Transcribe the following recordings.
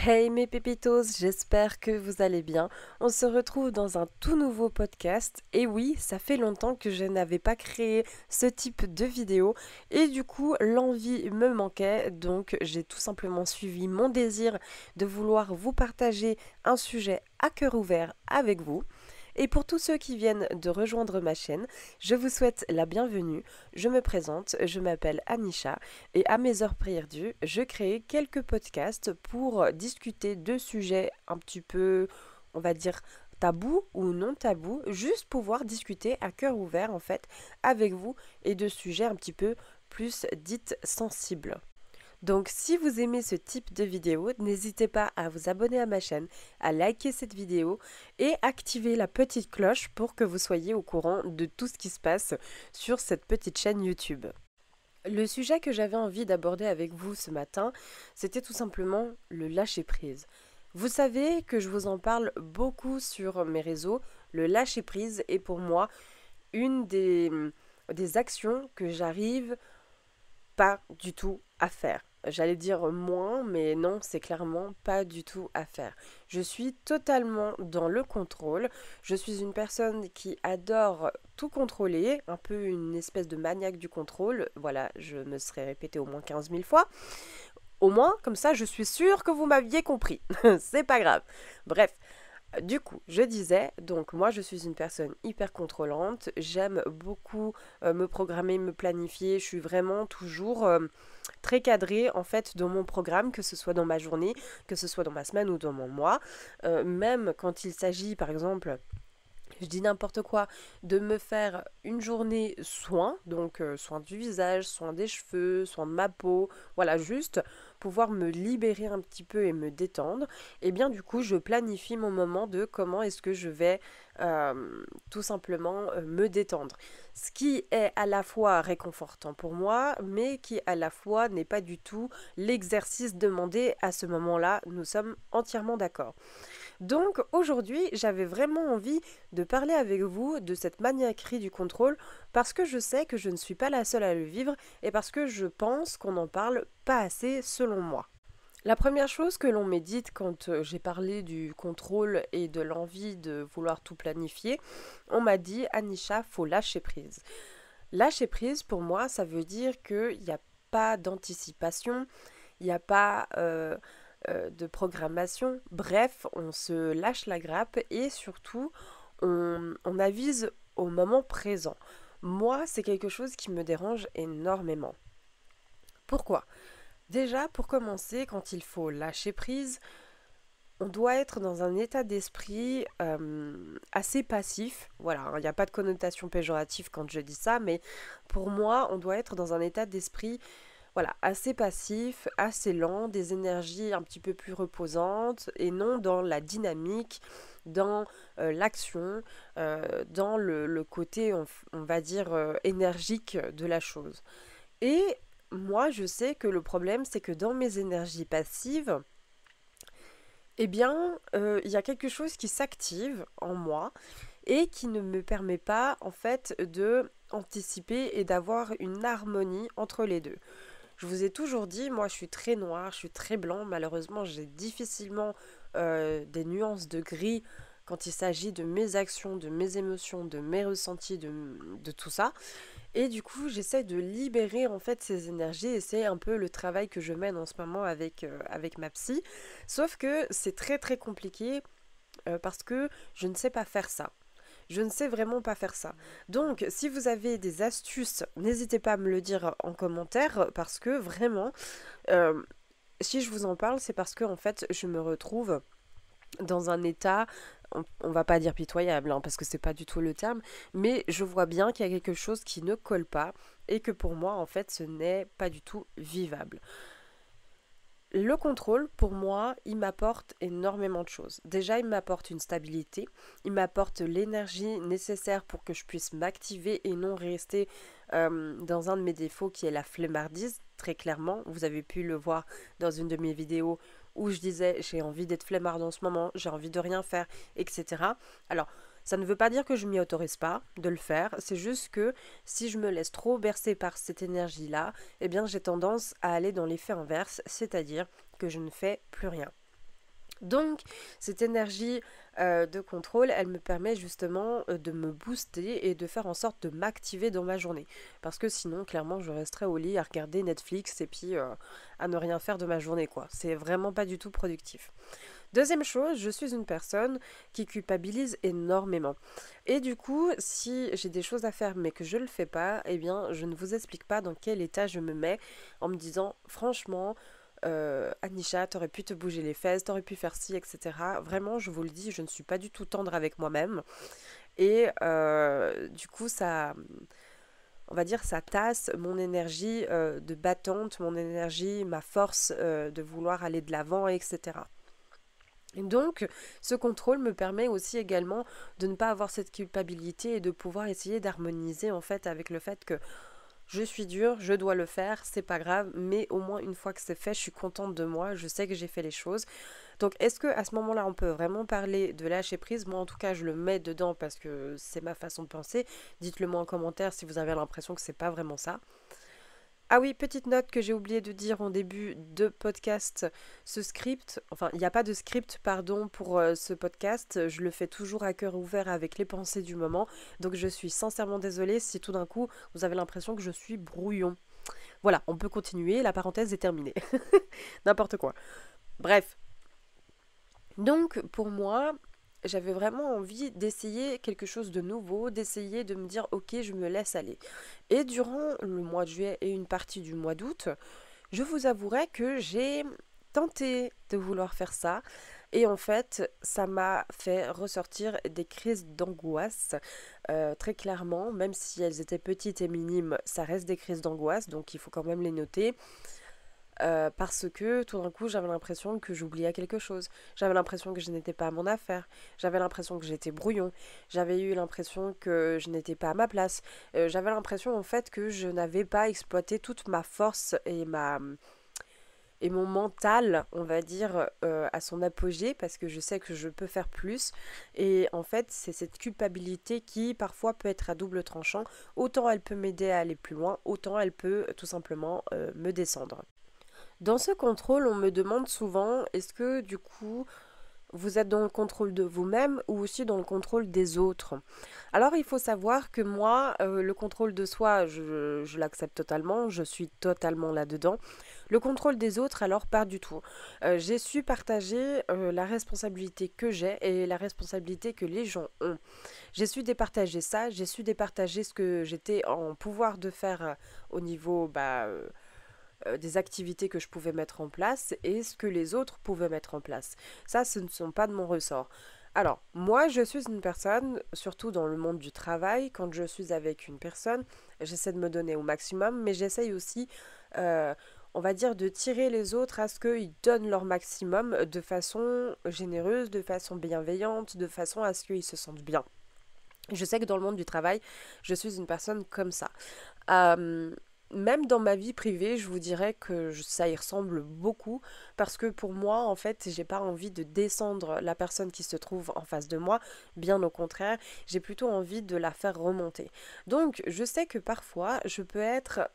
Hey mes pépitos, j'espère que vous allez bien. On se retrouve dans un tout nouveau podcast. Et oui, ça fait longtemps que je n'avais pas créé ce type de vidéo. Et du coup, l'envie me manquait. Donc, j'ai tout simplement suivi mon désir de vouloir vous partager un sujet à cœur ouvert avec vous. Et pour tous ceux qui viennent de rejoindre ma chaîne, je vous souhaite la bienvenue. Je me présente, je m'appelle Anisha et à mes heures perdues, je crée quelques podcasts pour discuter de sujets un petit peu, on va dire, tabous ou non tabous, juste pouvoir discuter à cœur ouvert en fait avec vous et de sujets un petit peu plus dites sensibles. Donc si vous aimez ce type de vidéo, n'hésitez pas à vous abonner à ma chaîne, à liker cette vidéo et activer la petite cloche pour que vous soyez au courant de tout ce qui se passe sur cette petite chaîne YouTube. Le sujet que j'avais envie d'aborder avec vous ce matin, c'était tout simplement le lâcher-prise. Vous savez que je vous en parle beaucoup sur mes réseaux. Le lâcher-prise est pour moi une des actions que j'arrive pas du tout à faire. J'allais dire moins, mais non, c'est clairement pas du tout à faire. Je suis totalement dans le contrôle. Je suis une personne qui adore tout contrôler, un peu une espèce de maniaque du contrôle. Voilà, je me serais répété au moins 15 000 fois. Au moins, comme ça, je suis sûre que vous m'aviez compris. C'est pas grave. Bref, du coup, je disais, donc moi je suis une personne hyper contrôlante, j'aime beaucoup me programmer, me planifier, je suis vraiment toujours très cadrée en fait dans mon programme, que ce soit dans ma journée, que ce soit dans ma semaine ou dans mon mois. Même quand il s'agit par exemple, je dis n'importe quoi, de me faire une journée soin, donc soin du visage, soin des cheveux, soin de ma peau, voilà, juste pouvoir me libérer un petit peu et me détendre, et bien du coup je planifie mon moment de comment est-ce que je vais tout simplement me détendre. Ce qui est à la fois réconfortant pour moi, mais qui à la fois n'est pas du tout l'exercice demandé à ce moment-là, nous sommes entièrement d'accord. Donc aujourd'hui, j'avais vraiment envie de parler avec vous de cette maniaquerie du contrôle parce que je sais que je ne suis pas la seule à le vivre et parce que je pense qu'on n'en parle pas assez selon moi. La première chose que l'on médite quand j'ai parlé du contrôle et de l'envie de vouloir tout planifier, on m'a dit Anisha, faut lâcher prise. Lâcher prise pour moi, ça veut dire qu'il n'y a pas d'anticipation, il n'y a pas de programmation. Bref, on se lâche la grappe et surtout, on avise au moment présent. Moi, c'est quelque chose qui me dérange énormément. Pourquoi? Déjà, pour commencer, quand il faut lâcher prise, on doit être dans un état d'esprit assez passif. Voilà, il n'y a pas de connotation péjorative quand je dis ça, mais pour moi, on doit être dans un état d'esprit voilà, assez passif, assez lent, des énergies un petit peu plus reposantes et non dans la dynamique, dans l'action, dans le côté, on va dire, énergique de la chose. Et moi, je sais que le problème, c'est que dans mes énergies passives, eh bien, il y a quelque chose qui s'active en moi et qui ne me permet pas, en fait, de anticiper et d'avoir une harmonie entre les deux. Je vous ai toujours dit, moi je suis très noire, je suis très blanc. Malheureusement, j'ai difficilement des nuances de gris quand il s'agit de mes actions, de mes émotions, de mes ressentis, de tout ça. Et du coup, j'essaie de libérer en fait ces énergies et c'est un peu le travail que je mène en ce moment avec ma psy. Sauf que c'est très très compliqué parce que je ne sais pas faire ça. Je ne sais vraiment pas faire ça. Donc, si vous avez des astuces, n'hésitez pas à me le dire en commentaire parce que vraiment, euh, si je vous en parle, c'est parce que en fait, je me retrouve dans un état, on va pas dire pitoyable, hein, parce que c'est pas du tout le terme, mais je vois bien qu'il y a quelque chose qui ne colle pas et que pour moi, en fait, ce n'est pas du tout vivable. Le contrôle, pour moi, il m'apporte énormément de choses. Déjà, il m'apporte une stabilité, il m'apporte l'énergie nécessaire pour que je puisse m'activer et non rester dans un de mes défauts qui est la flemmardise, très clairement. Vous avez pu le voir dans une de mes vidéos où je disais j'ai envie d'être flemmarde en ce moment, j'ai envie de rien faire, etc. Alors, ça ne veut pas dire que je m'y autorise pas de le faire, c'est juste que si je me laisse trop bercer par cette énergie-là, eh bien j'ai tendance à aller dans l'effet inverse, c'est-à-dire que je ne fais plus rien. Donc, cette énergie de contrôle, elle me permet justement de me booster et de faire en sorte de m'activer dans ma journée. Parce que sinon, clairement, je resterais au lit à regarder Netflix et puis à ne rien faire de ma journée, quoi. C'est vraiment pas du tout productif. Deuxième chose, je suis une personne qui culpabilise énormément. Et du coup, si j'ai des choses à faire mais que je ne le fais pas, eh bien, je ne vous explique pas dans quel état je me mets en me disant, franchement, Anisha, t'aurais pu te bouger les fesses, t'aurais pu faire ci, etc. Vraiment, je vous le dis, je ne suis pas du tout tendre avec moi-même. Et du coup, ça, on va dire, ça tasse mon énergie de battante, mon énergie, ma force de vouloir aller de l'avant, etc. Et donc, ce contrôle me permet aussi également de ne pas avoir cette culpabilité et de pouvoir essayer d'harmoniser en fait avec le fait que je suis dure, je dois le faire, c'est pas grave, mais au moins une fois que c'est fait, je suis contente de moi, je sais que j'ai fait les choses. Donc est-ce que à ce moment-là, on peut vraiment parler de lâcher prise? Moi en tout cas, je le mets dedans parce que c'est ma façon de penser. Dites-le moi en commentaire si vous avez l'impression que c'est pas vraiment ça. Ah oui, petite note que j'ai oublié de dire en début de podcast, ce script, enfin il n'y a pas de script, pardon, pour ce podcast, je le fais toujours à cœur ouvert avec les pensées du moment, donc je suis sincèrement désolée si tout d'un coup vous avez l'impression que je suis brouillon. Voilà, on peut continuer, la parenthèse est terminée. N'importe quoi. Bref, donc pour moi, j'avais vraiment envie d'essayer quelque chose de nouveau, d'essayer de me dire ok, je me laisse aller. Et durant le mois de juillet et une partie du mois d'août, je vous avouerai que j'ai tenté de vouloir faire ça. Et en fait, ça m'a fait ressortir des crises d'angoisse. Très clairement, même si elles étaient petites et minimes, ça reste des crises d'angoisse, donc il faut quand même les noter. Parce que tout d'un coup j'avais l'impression que j'oubliais quelque chose, j'avais l'impression que je n'étais pas à mon affaire, j'avais l'impression que j'étais brouillon, j'avais eu l'impression que je n'étais pas à ma place, j'avais l'impression en fait que je n'avais pas exploité toute ma force et mon mental, on va dire, à son apogée, parce que je sais que je peux faire plus. Et en fait, c'est cette culpabilité qui parfois peut être à double tranchant. Autant elle peut m'aider à aller plus loin, autant elle peut tout simplement me descendre. Dans ce contrôle, on me demande souvent, est-ce que du coup, vous êtes dans le contrôle de vous-même ou aussi dans le contrôle des autres? Alors, il faut savoir que moi, le contrôle de soi, je l'accepte totalement, je suis totalement là-dedans. Le contrôle des autres, alors, pas du tout. J'ai su partager la responsabilité que j'ai et la responsabilité que les gens ont. J'ai su départager ça, j'ai su départager ce que j'étais en pouvoir de faire au niveau des activités que je pouvais mettre en place et ce que les autres pouvaient mettre en place. Ça, ce ne sont pas de mon ressort. Alors, moi, je suis une personne, surtout dans le monde du travail, quand je suis avec une personne, j'essaie de me donner au maximum, mais j'essaye aussi, euh, on va dire, de tirer les autres à ce qu'ils donnent leur maximum de façon généreuse, de façon bienveillante, de façon à ce qu'ils se sentent bien. Je sais que dans le monde du travail, je suis une personne comme ça. Euh, Même dans ma vie privée, je vous dirais que ça y ressemble beaucoup parce que pour moi, en fait, j'ai pas envie de descendre la personne qui se trouve en face de moi, bien au contraire, j'ai plutôt envie de la faire remonter. Donc, je sais que parfois, je peux être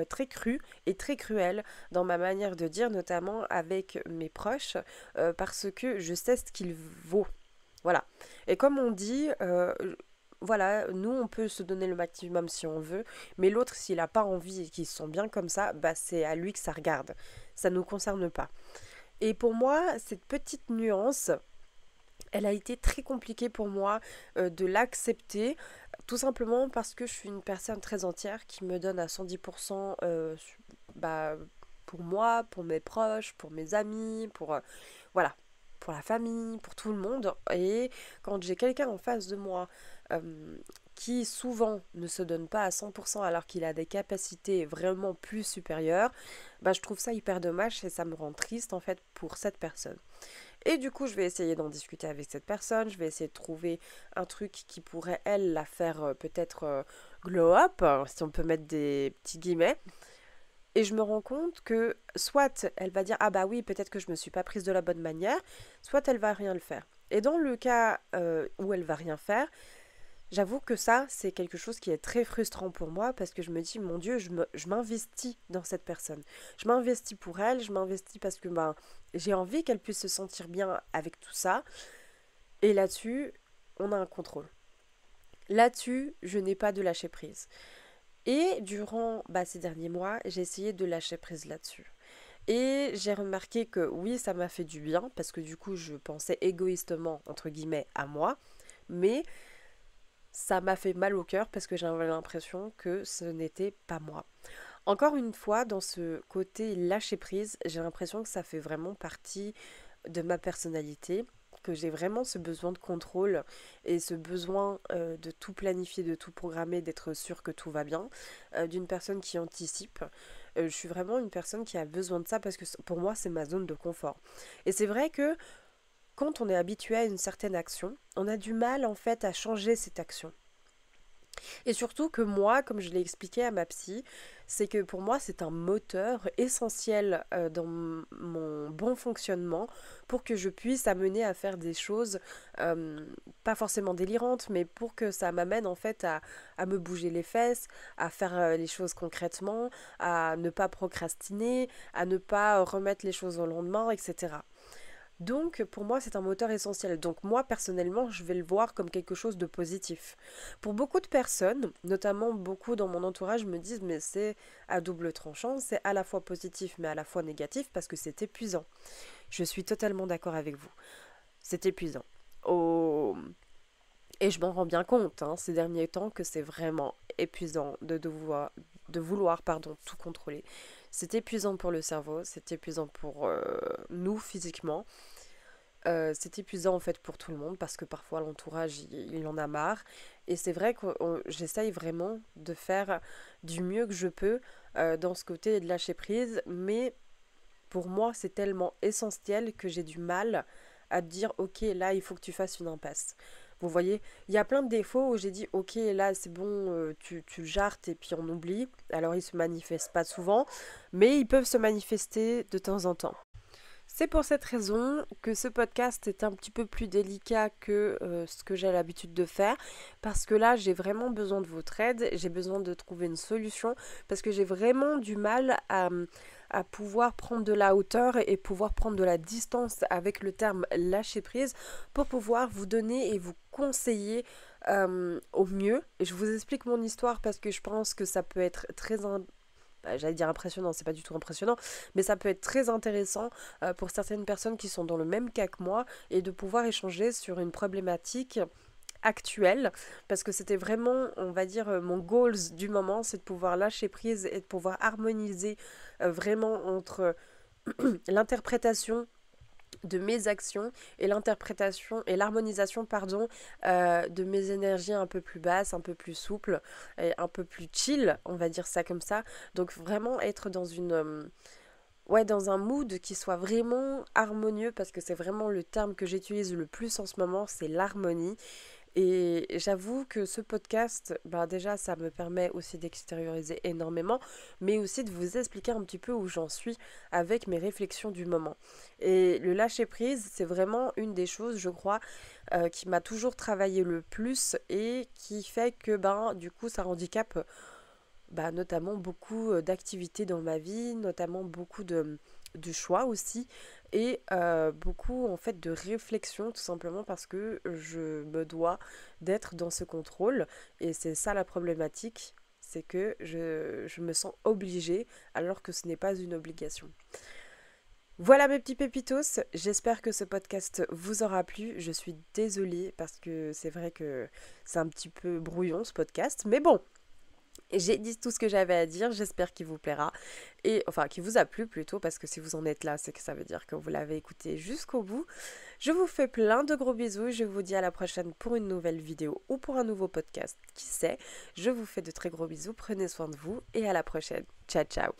très crue et très cruelle dans ma manière de dire, notamment avec mes proches, parce que je sais ce qu'il vaut. Voilà. Et comme on dit, voilà, nous on peut se donner le maximum si on veut, mais l'autre s'il n'a pas envie et qu'il se sent bien comme ça, bah c'est à lui que ça regarde. Ça ne nous concerne pas. Et pour moi, cette petite nuance, elle a été très compliquée pour moi de l'accepter, tout simplement parce que je suis une personne très entière qui me donne à 110% bah, pour moi, pour mes proches, pour mes amis, voilà, pour la famille, pour tout le monde. Et quand j'ai quelqu'un en face de moi euh, qui souvent ne se donne pas à 100% alors qu'il a des capacités vraiment plus supérieures, bah, je trouve ça hyper dommage et ça me rend triste en fait pour cette personne. Et du coup, je vais essayer d'en discuter avec cette personne, je vais essayer de trouver un truc qui pourrait, elle, la faire peut-être glow up, hein, si on peut mettre des petits guillemets. Et je me rends compte que soit elle va dire ah bah oui, peut-être que je me suis pas prise de la bonne manière, soit elle va rien le faire. Et dans le cas où elle va rien faire, J'avoue que ça, c'est quelque chose qui est très frustrant pour moi parce que je me dis, mon Dieu, je m'investis dans cette personne. Je m'investis pour elle, je m'investis parce que j'ai envie qu'elle puisse se sentir bien avec tout ça. Et là-dessus, on a un contrôle. Là-dessus, je n'ai pas de lâcher prise. Et durant ces derniers mois, j'ai essayé de lâcher prise là-dessus. Et j'ai remarqué que oui, ça m'a fait du bien parce que du coup, je pensais égoïstement, entre guillemets, à moi. Mais ça m'a fait mal au cœur parce que j'avais l'impression que ce n'était pas moi. Encore une fois, dans ce côté lâcher prise, j'ai l'impression que ça fait vraiment partie de ma personnalité, que j'ai vraiment ce besoin de contrôle et ce besoin de tout planifier, de tout programmer, d'être sûre que tout va bien, d'une personne qui anticipe. Je suis vraiment une personne qui a besoin de ça parce que pour moi, c'est ma zone de confort. Et c'est vrai que quand on est habitué à une certaine action, on a du mal en fait à changer cette action. Et surtout que moi, comme je l'ai expliqué à ma psy, c'est que pour moi c'est un moteur essentiel dans mon bon fonctionnement pour que je puisse amener à faire des choses pas forcément délirantes, mais pour que ça m'amène en fait à me bouger les fesses, à faire les choses concrètement, à ne pas procrastiner, à ne pas remettre les choses au lendemain, etc. Donc, pour moi, c'est un moteur essentiel. Donc, moi, personnellement, je vais le voir comme quelque chose de positif. Pour beaucoup de personnes, notamment beaucoup dans mon entourage, me disent, mais c'est à double tranchant, c'est à la fois positif, mais à la fois négatif, parce que c'est épuisant. Je suis totalement d'accord avec vous. C'est épuisant. Et je m'en rends bien compte, ces derniers temps, que c'est vraiment épuisant de vouloir tout contrôler. C'est épuisant pour le cerveau, c'est épuisant pour nous physiquement. C'est épuisant en fait pour tout le monde parce que parfois l'entourage il en a marre et c'est vrai que j'essaye vraiment de faire du mieux que je peux dans ce côté de lâcher prise, mais pour moi c'est tellement essentiel que j'ai du mal à dire ok là il faut que tu fasses une impasse. Vous voyez, il y a plein de défauts où j'ai dit ok là c'est bon, tu le jartes et puis on oublie. Alors ils se manifestent pas souvent, mais ils peuvent se manifester de temps en temps. C'est pour cette raison que ce podcast est un petit peu plus délicat que ce que j'ai l'habitude de faire, parce que là j'ai vraiment besoin de votre aide, j'ai besoin de trouver une solution, parce que j'ai vraiment du mal à pouvoir prendre de la hauteur et pouvoir prendre de la distance avec le terme lâcher prise pour pouvoir vous donner et vous conseiller au mieux. Et je vous explique mon histoire parce que je pense que ça peut être j'allais dire impressionnant, c'est pas du tout impressionnant, mais ça peut être très intéressant pour certaines personnes qui sont dans le même cas que moi et de pouvoir échanger sur une problématique actuelle, parce que c'était vraiment, on va dire, mon goals du moment, c'est de pouvoir lâcher prise et de pouvoir harmoniser vraiment entre l'interprétation de mes actions et l'interprétation et l'harmonisation de mes énergies un peu plus basses, un peu plus souples et un peu plus chill, on va dire ça comme ça. Donc vraiment être dans dans un mood qui soit vraiment harmonieux, parce que c'est vraiment le terme que j'utilise le plus en ce moment, c'est l'harmonie. Et j'avoue que ce podcast, déjà ça me permet aussi d'extérioriser énormément, mais aussi de vous expliquer un petit peu où j'en suis avec mes réflexions du moment. Et le lâcher prise, c'est vraiment une des choses, je crois, qui m'a toujours travaillé le plus et qui fait que du coup ça handicape notamment beaucoup d'activités dans ma vie, notamment beaucoup de choix aussi et beaucoup en fait de réflexion, tout simplement parce que je me dois d'être dans ce contrôle et c'est ça la problématique, c'est que je me sens obligée alors que ce n'est pas une obligation. Voilà mes petits pépitos, j'espère que ce podcast vous aura plu. Je suis désolée parce que c'est vrai que c'est un petit peu brouillon ce podcast, mais bon, j'ai dit tout ce que j'avais à dire, j'espère qu'il vous plaira, et enfin qu'il vous a plu plutôt, parce que si vous en êtes là, c'est que ça veut dire que vous l'avez écouté jusqu'au bout. Je vous fais plein de gros bisous, je vous dis à la prochaine pour une nouvelle vidéo ou pour un nouveau podcast, qui sait. Je vous fais de très gros bisous, prenez soin de vous et à la prochaine. Ciao ciao.